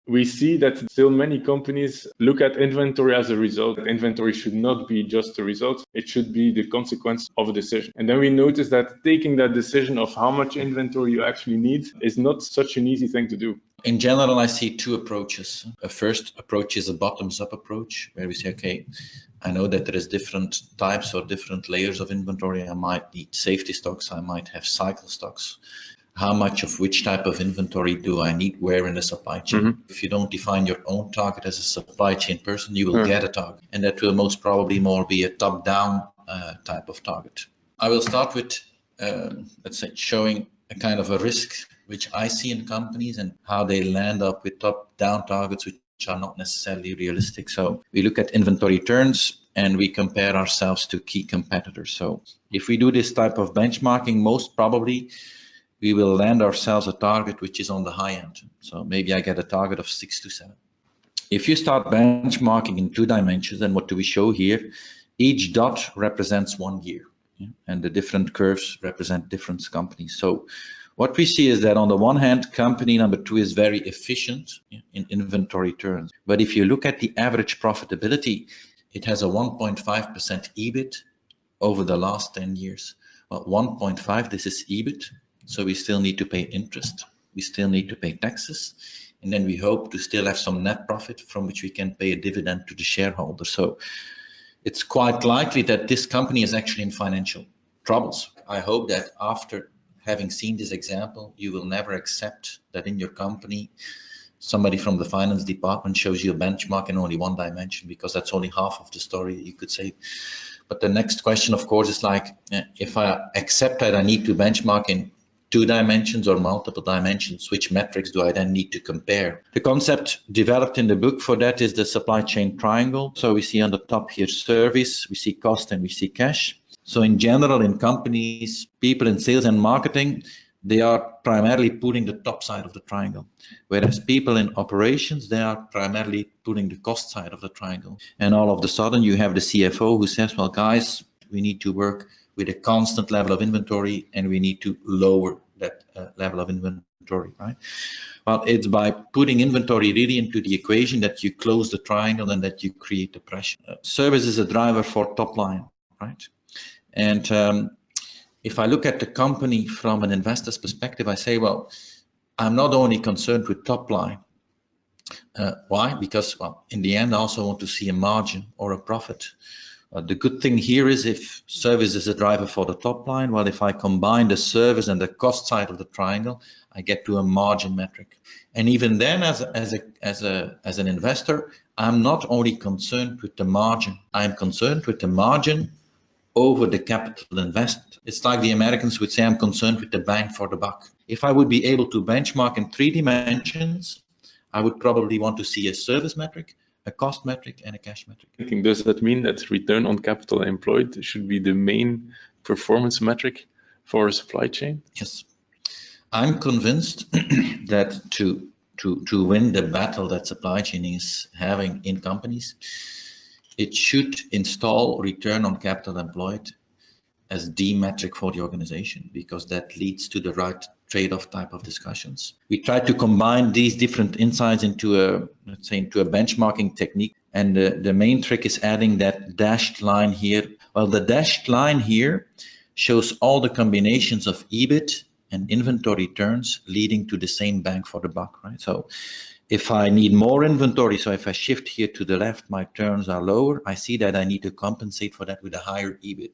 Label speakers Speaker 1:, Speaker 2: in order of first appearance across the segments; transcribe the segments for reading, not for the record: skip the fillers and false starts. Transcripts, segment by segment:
Speaker 1: we see that still many companies look at inventory as a result. Inventory should not be just a result. It should be the consequence of a decision. And then we notice that taking that decision of how much inventory you actually need is not such an easy thing to do.
Speaker 2: In general, I see two approaches. A first approach is a bottoms-up approach, where we say, okay, I know that there is different types or different layers of inventory. I might need safety stocks. I might have cycle stocks. How much of which type of inventory do I need where in the supply chain? If you don't define your own target as a supply chain person, you will get a target. And that will most probably more be a top-down type of target. I will start with, let's say, showing a kind of a risk which I see in companies and how they land up with top-down targets which are not necessarily realistic. So we look at inventory turns and we compare ourselves to key competitors. So if we do this type of benchmarking, most probably we will land ourselves a target which is on the high end. So maybe I get a target of 6 to 7. If you start benchmarking in 2 dimensions, then what do we show here? Each dot represents 1 year, and the different curves represent different companies. So what we see is that on the one hand, company number 2 is very efficient in inventory turns. But if you look at the average profitability, it has a 1.5% EBIT over the last 10 years. Well, 1.5, this is EBIT. So we still need to pay interest. We still need to pay taxes. And then we hope to still have some net profit from which we can pay a dividend to the shareholder. So it's quite likely that this company is actually in financial troubles. I hope that after having seen this example, you will never accept that in your company, somebody from the finance department shows you a benchmark in only 1 dimension, because that's only half of the story, you could say. But the next question, of course, is like, if I accept that I need to benchmark in 2 dimensions or multiple dimensions, which metrics do I then need to compare? The concept developed in the book for that is the supply chain triangle. So we see on the top here service, we see cost, and we see cash. So in general, in companies, people in sales and marketing, they are primarily putting the top side of the triangle. Whereas people in operations, they are primarily putting the cost side of the triangle. And all of a sudden you have the CFO who says, well, guys, we need to work with a constant level of inventory, and we need to lower that level of inventory, right? Well, it's by putting inventory really into the equation that you close the triangle and that you create the pressure. Service is a driver for top line, right? And if I look at the company from an investor's perspective, I say, well, I'm not only concerned with top line. Why? Because, well, in the end, I also want to see a margin or a profit. The good thing here is if service is a driver for the top line, well, if I combine the service and the cost side of the triangle, I get to a margin metric. And even then, as an investor, I'm not only concerned with the margin, I'm concerned with the margin over the capital invested. It's like the Americans would say, I'm concerned with the bang for the buck. If I would be able to benchmark in 3 dimensions, I would probably want to see a service metric, a cost metric, and a cash metric.
Speaker 1: I think, does that mean that return on capital employed should be the main performance metric for a supply chain?
Speaker 2: Yes. I'm convinced that to win the battle that supply chain is having in companies, it should install return on capital employed as the metric for the organization, because that leads to the right trade-off type of discussions. We try to combine these different insights into a, let's say, into a benchmarking technique. And the main trick is adding that dashed line here. Well, the dashed line here shows all the combinations of EBIT and inventory turns leading to the same bang for the buck, right? So if I need more inventory, so if I shift here to the left, my turns are lower, I see that I need to compensate for that with a higher EBIT.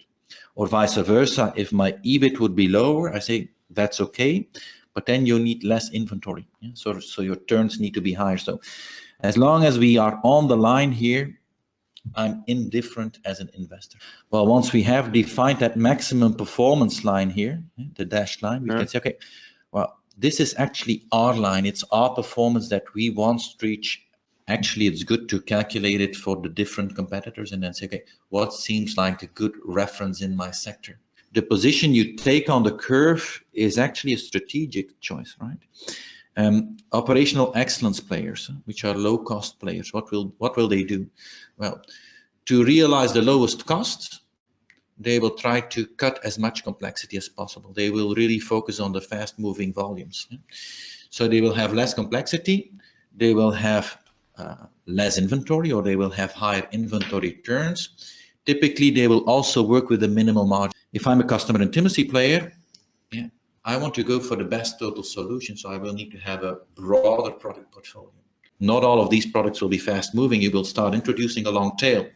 Speaker 2: Or vice versa, if my EBIT would be lower, I say that's okay, but then you need less inventory. Yeah? So your turns need to be higher. So as long as we are on the line here, I'm indifferent as an investor. Well, once we have defined that maximum performance line here, the dashed line, we can say, okay, well, this is actually our line. It's our performance that we want to reach. Actually, it's good to calculate it for the different competitors and then say, okay, what seems like a good reference in my sector? The position you take on the curve is actually a strategic choice, right? Operational excellence players, which are low-cost players, what will they do? Well, to realize the lowest cost, they will try to cut as much complexity as possible. They will really focus on the fast-moving volumes. So they will have less complexity. they will have less inventory, or they will have higher inventory turns. Typically, they will also work with a minimal margin. If I'm a customer intimacy player, yeah, I want to go for the best total solution, so I will need to have a broader product portfolio. Not all of these products will be fast moving. You will start introducing a long tail.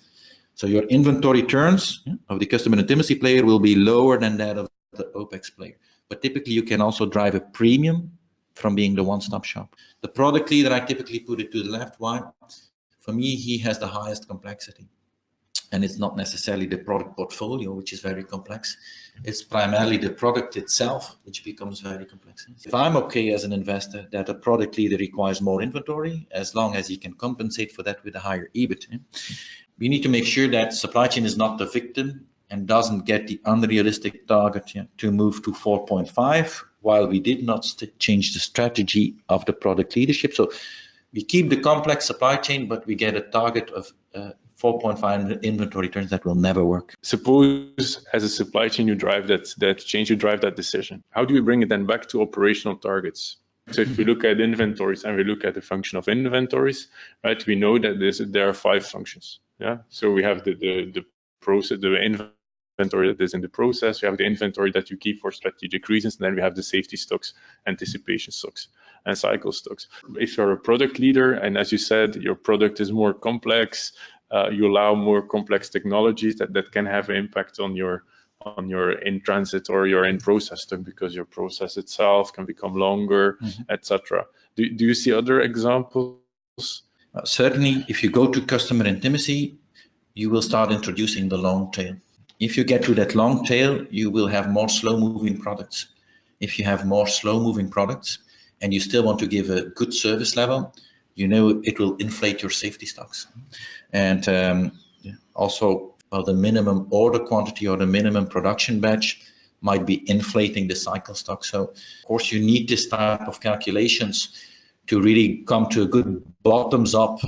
Speaker 2: So your inventory turns of the customer intimacy player will be lower than that of the OPEX player. But typically you can also drive a premium from being the one-stop shop. The product leader, I typically put it to the left. Why? For me, he has the highest complexity. And it's not necessarily the product portfolio, which is very complex. It's primarily the product itself, which becomes very complex. If I'm okay as an investor that a product leader requires more inventory, as long as he can compensate for that with a higher EBIT, we need to make sure that supply chain is not the victim and doesn't get the unrealistic target to move to 4.5, while we did not change the strategy of the product leadership. So we keep the complex supply chain, but we get a target of 4.5 inventory turns. That will never work.
Speaker 1: Suppose as a supply chain you drive that change, you drive that decision. How do you bring it then back to operational targets? So if we look at inventories and we look at the function of inventories, right, we know that there are 5 functions. Yeah. So we have the process, the inventory that is in the process. We have the inventory that you keep for strategic reasons. And then we have the safety stocks, anticipation stocks, and cycle stocks. If you're a product leader, and as you said, your product is more complex, you allow more complex technologies that can have an impact on your in transit or your in process stock, because your process itself can become longer, etc. Do you see other examples?
Speaker 2: Certainly, if you go to customer intimacy, you will start introducing the long tail. If you get to that long tail, you will have more slow-moving products. If you have more slow-moving products and you still want to give a good service level, you know it will inflate your safety stocks. And also, well, the minimum order quantity or the minimum production batch might be inflating the cycle stock. So, of course, you need this type of calculations to really come to a good bottoms-up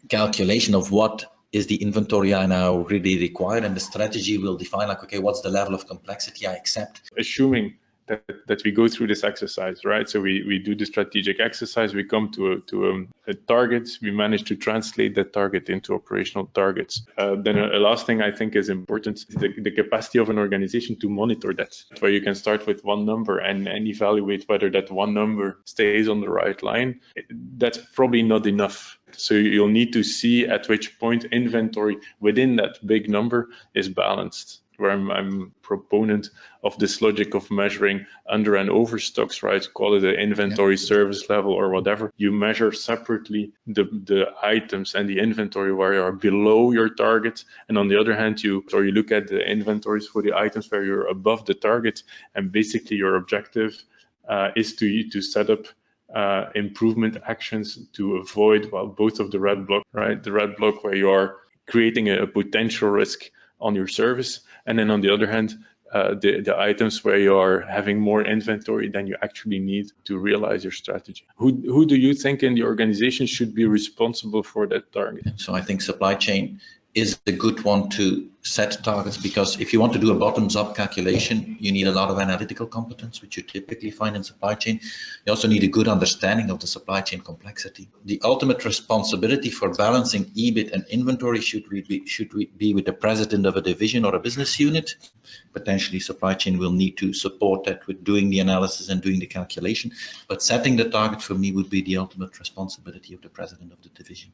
Speaker 2: calculation of what is the inventory I now really require, and the strategy will define, like, okay, what's the level of complexity I accept?
Speaker 1: Assuming that we go through this exercise, right? So we do the strategic exercise, we come to a target, we manage to translate that target into operational targets. Then a last thing I think is important, the capacity of an organization to monitor that, where you can start with one number and evaluate whether that one number stays on the right line. That's probably not enough. So you'll need to see at which point inventory within that big number is balanced, where I'm a proponent of this logic of measuring under and overstocks, right? Call it an inventory service level or whatever. You measure separately the items and the inventory where you are below your target. And on the other hand, you look at the inventories for the items where you're above the target. And basically your objective is to set up improvement actions to avoid, well, both of the red block, right? The red block where you are creating a potential risk on your service, and then on the other hand, the items where you are having more inventory than you actually need to realize your strategy. Who do you think in the organization should be responsible for that target?
Speaker 2: So I think supply chain is a good one to set targets, because if you want to do a bottoms-up calculation, you need a lot of analytical competence, which you typically find in supply chain. You also need a good understanding of the supply chain complexity. The ultimate responsibility for balancing EBIT and inventory should be with the president of a division or a business unit. Potentially supply chain will need to support that with doing the analysis and doing the calculation. But setting the target for me would be the ultimate responsibility of the president of the division.